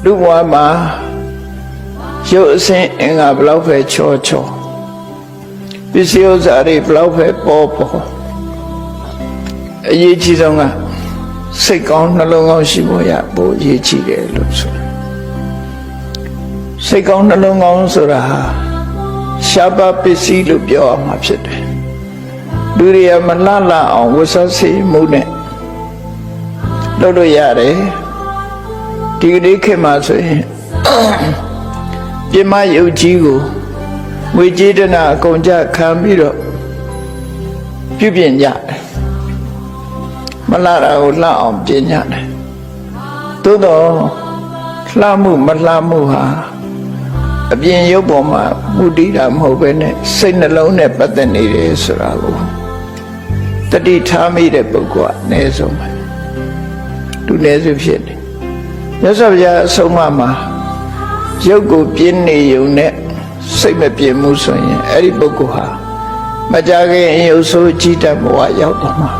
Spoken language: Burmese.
လူဘဝမှာရုပ်အစဉ်အင်္ဂါဘလောက်ပဲချောချောပစ္စည်းဥစ္စာတွေဘလောက်ပဲပေါ်ပေါ်အရေးကြီးဆုံးကစိတ်ကောင်းနှလုံးကောင်းရှိဖို့ရပိုအရေးကြီးတယ်လို့ဆိုစိတ်ကောင်းနှလုံးကောင်းဆိုတာဟာရှားပါပစ္စည်းလို့ပြောရမှာဖြစ်တယ်လူတွေကမလှလှအောင်ဝတ်စားစေမှုနဲ့လုပ်လို့ရတယ်ဒီကနေ့ခေတ်မှာဆိုရင်ပြမယုတ်ကြီးကိုငွေကြေးတနာအကုန်ကြခံပြီးတော့ပြုပြင်ကြတယ်မလှတာကိုလှအောင်ပြင်ကြတယ်သို့တော့လှမှုမလှမှုဟာအပြင်ရုပ်ပေါ်မှာမူတည်တာမဟုတ်ဘဲနဲ့စိတ်နှလုံးနဲ့ပတ်သက်နေတယ်ဆိုတာကိုတတိထားမိတဲ့ပုဂ္ဂိုလ်ကအနည်းဆုံးပဲသူနည်းစုဖြစ်တယ်မြတ်စွာဘုရားအဆုံးအမမှာရုပ်ကိုပြင်းနေုံနဲ့စိတ်မပြင်းမှုဆိုရင်အဲ့ဒီပုဂ္ဂိုလ်ဟာမကြခင်ရုပ်ဆိုးကြည်တတ်ဘဝရောက်တော့မှာ